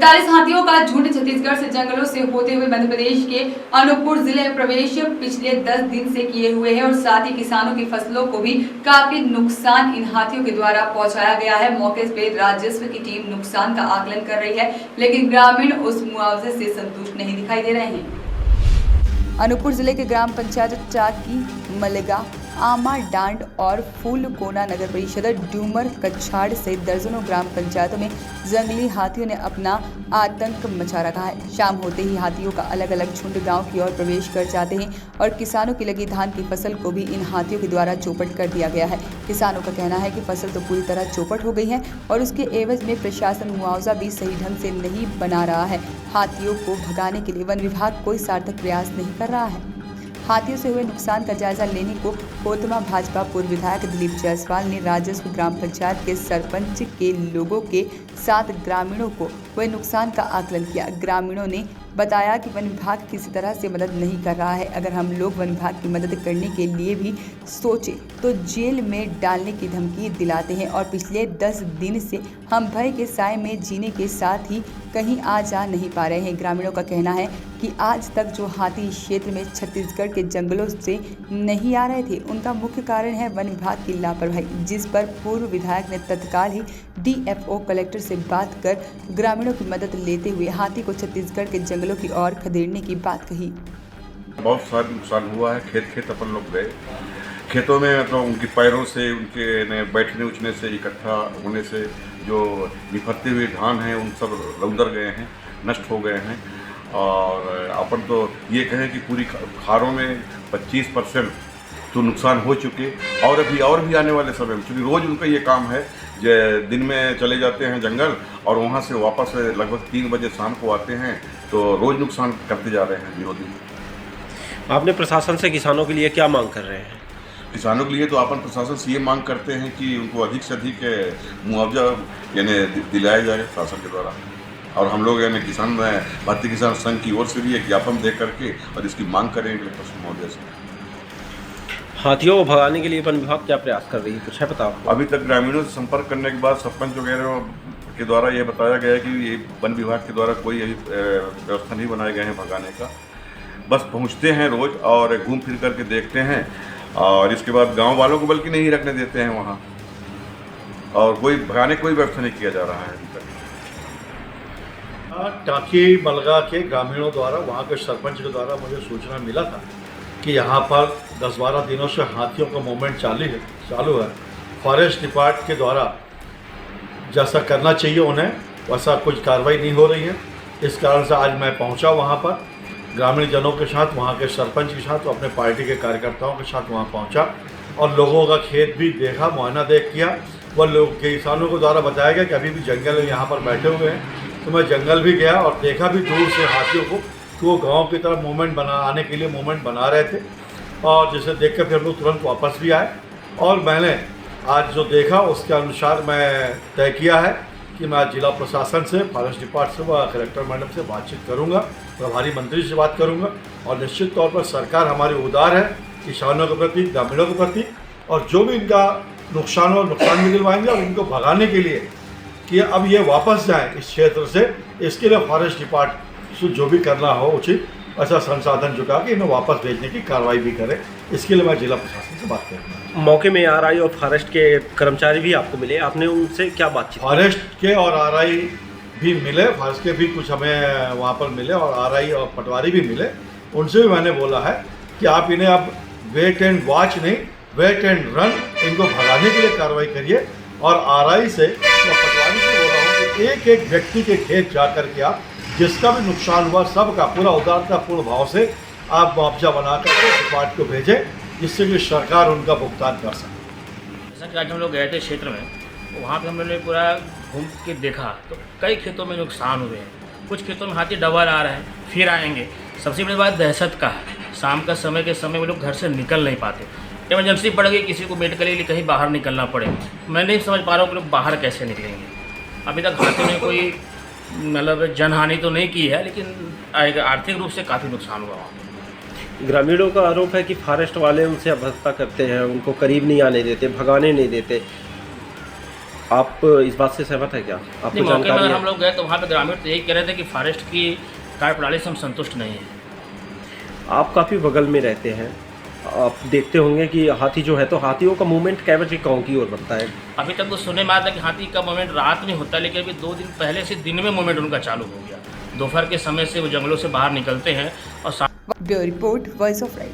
41 हाथियों का झुंड छत्तीसगढ़ से जंगलों से होते हुए मध्य प्रदेश के अनूपपुर जिले में प्रवेश पिछले 10 दिन से किए हुए हैं और साथ ही किसानों की फसलों को भी काफी नुकसान इन हाथियों के द्वारा पहुंचाया गया है। मौके पर राजस्व की टीम नुकसान का आकलन कर रही है, लेकिन ग्रामीण उस मुआवजे से संतुष्ट नहीं दिखाई दे रहे हैं। अनूपपुर जिले के ग्राम पंचायत चाकी, मलगा, आमा डांड और फूलकोना नगर परिषद डूमर कछाड़ सहित दर्जनों ग्राम पंचायतों में जंगली हाथियों ने अपना आतंक मचा रखा है। शाम होते ही हाथियों का अलग अलग झुंड गांव की ओर प्रवेश कर जाते हैं और किसानों की लगी धान की फसल को भी इन हाथियों के द्वारा चौपट कर दिया गया है। किसानों का कहना है कि फसल तो पूरी तरह चौपट हो गई है और उसके एवज में प्रशासन मुआवजा भी सही ढंग से नहीं बना रहा है। हाथियों को भगाने के लिए वन विभाग कोई सार्थक प्रयास नहीं कर रहा है। हाथियों से हुए नुकसान का जायजा लेने को कोतमा भाजपा पूर्व विधायक दिलीप जायसवाल ने राजस्व ग्राम पंचायत के सरपंच के लोगों के साथ ग्रामीणों को हुए नुकसान का आकलन किया। ग्रामीणों ने बताया कि वन विभाग किसी तरह से मदद नहीं कर रहा है। अगर हम लोग वन विभाग की मदद करने के लिए भी सोचे तो जेल में डालने की धमकी दिलाते हैं और पिछले 10 दिन से हम भय के साए में जीने के साथ ही कहीं आ जा नहीं पा रहे हैं। ग्रामीणों का कहना है कि आज तक जो हाथी इस क्षेत्र में छत्तीसगढ़ के जंगलों से नहीं आ रहे थे, उनका मुख्य कारण है वन विभाग की लापरवाही, जिस पर पूर्व विधायक ने तत्काल ही DFO कलेक्टर से बात कर ग्रामीणों की मदद लेते हुए हाथी को छत्तीसगढ़ के जंगलों की ओर खदेड़ने की बात कही। बहुत सारा नुकसान हुआ है। खेत अपन लोग गए, खेतों में मतलब उनके पैरों से, उनके बैठने उठने से, इकट्ठा होने से जो निफरते हुए धान हैं उन सब रौंदर गए हैं, नष्ट हो गए हैं। और अपन तो ये कहें कि पूरी खारों में 25% तो नुकसान हो चुके और भी आने वाले समय में, क्योंकि रोज़ उनका ये काम है जो दिन में चले जाते हैं जंगल और वहाँ से वापस लगभग 3 बजे शाम को आते हैं, तो रोज़ नुकसान करते जा रहे हैं दिनों दिन। आपने प्रशासन से किसानों के लिए क्या मांग कर रहे हैं? किसानों के लिए तो अपन प्रशासन से ये मांग करते हैं कि उनको अधिक से अधिक मुआवजा यानी दिलाया जाए शासन के द्वारा। और हम लोग यानी किसान भारतीय किसान संघ की ओर से भी एक ज्ञापन दे करके और इसकी मांग करेंगे महोदय से। हाथियों को भगाने के लिए वन विभाग क्या प्रयास कर रही है, कुछ है पता आपको? अभी तक ग्रामीणों से संपर्क करने के बाद सरपंच वगैरह के द्वारा ये बताया गया है कि ये वन विभाग के द्वारा कोई अभी व्यवस्था नहीं बनाए गए हैं भगाने का। बस पहुँचते हैं रोज़ और घूम फिर करके देखते हैं और इसके बाद गांव वालों को बल्कि नहीं रखने देते हैं वहाँ, और कोई भगाने कोई व्यवस्था नहीं किया जा रहा है अभी तक। टाकी मलगा के ग्रामीणों द्वारा, वहाँ के सरपंच के द्वारा मुझे सूचना मिला था कि यहाँ पर 10-12 दिनों से हाथियों का मूवमेंट चालू है। फॉरेस्ट डिपार्टमेंट के द्वारा जैसा करना चाहिए उन्हें वैसा कुछ कार्रवाई नहीं हो रही है। इस कारण से आज मैं पहुँचा वहाँ पर ग्रामीण जनों के साथ, वहाँ के सरपंच के साथ, अपने पार्टी के कार्यकर्ताओं के साथ वहाँ पहुँचा और लोगों का खेत भी देखा, मुआयना किया। वह लोग किसानों के द्वारा बताया गया कि अभी भी जंगल यहाँ पर बैठे हुए हैं, तो मैं जंगल भी गया और देखा भी दूर से हाथियों को कि वो गाँव की तरफ आने के लिए मूवमेंट बना रहे थे। और जिसे देख कर फिर हम लोग तुरंत वापस भी आए और मैंने आज जो देखा उसके अनुसार मैं तय किया है कि मैं आज जिला प्रशासन से, फॉरेस्ट डिपार्टमेंट से व कलेक्टर मैडम से बातचीत करूंगा, प्रभारी मंत्री से बात करूंगा और निश्चित तौर पर सरकार हमारी उदार है किसानों के प्रति, ग्रामीणों के प्रति, और जो भी इनका नुकसान भी दिलवाएंगे और इनको भगाने के लिए कि अब ये वापस जाएं इस क्षेत्र से, इसके लिए फॉरेस्ट डिपार्टमेंट से जो भी करना हो उचित ऐसा संसाधन जुटा के इन्हें वापस भेजने की कार्रवाई भी करें। इसके लिए मैं जिला प्रशासन से बात करूँगा। मौके में RI और फॉरेस्ट के कर्मचारी भी आपको मिले, आपने उनसे क्या बातचीत? फॉरेस्ट के और RI भी मिले, फॉरेस्ट के भी कुछ हमें वहाँ पर मिले और RI और पटवारी भी मिले। उनसे भी मैंने बोला है कि आप इन्हें अब वेट एंड वॉच नहीं, वेट एंड रन, इनको भगाने के लिए कार्रवाई करिए। और RI से या पटवारी से बोल रहा हूँ कि एक एक व्यक्ति के खेत जा कर के आप जिसका भी नुकसान हुआ सबका पूरा उदारतापूर्ण भाव से आप मुआवजा बना करके डिपार्टमेंट को भेजें, जिससे कि सरकार उनका भुगतान कर सके। जैसा कि आज हम लोग गए थे क्षेत्र में, वहाँ पे हम लोगों ने पूरा घूम के देखा तो कई खेतों में नुकसान हुए हैं। कुछ खेतों में हाथी डबल आ रहे हैं, फिर आएंगे। सबसे बड़ी बात दहशत का है, शाम का समय के समय वो लोग घर से निकल नहीं पाते। इमरजेंसी पड़ गई, किसी को मेडिकल के लिए कहीं बाहर निकलना पड़े, मैं नहीं समझ पा रहा हूँ कि लोग बाहर कैसे निकलेंगे। अभी तक हाथियों ने कोई मतलब जनहानि तो नहीं की है, लेकिन आर्थिक रूप से काफ़ी नुकसान हुआ वहाँ। ग्रामीणों का आरोप है कि फॉरेस्ट वाले उनसे अभद्रता करते हैं, उनको करीब नहीं आने देते, भगाने नहीं देते। आप इस बात से सहमत है क्या? आपको नहीं, मौके पर जानकारी हम है? लोग गए तो वहाँ पे ग्रामीण तो यही कह रहे थे कि फॉरेस्ट की कार्यप्रणाली से हम संतुष्ट नहीं हैं। आप काफ़ी बगल में रहते हैं, आप देखते होंगे कि हाथी जो है, तो हाथियों का मूवमेंट कै बजे गाँव की ओर बनता है? अभी तक तो सुनने में आया था कि हाथी का मूवमेंट रात में होता है, लेकिन अभी 2 दिन पहले से दिन में मूवमेंट उनका चालू हो गया। दोपहर के समय से वो जंगलों से बाहर निकलते हैं और bureau report, voice of right.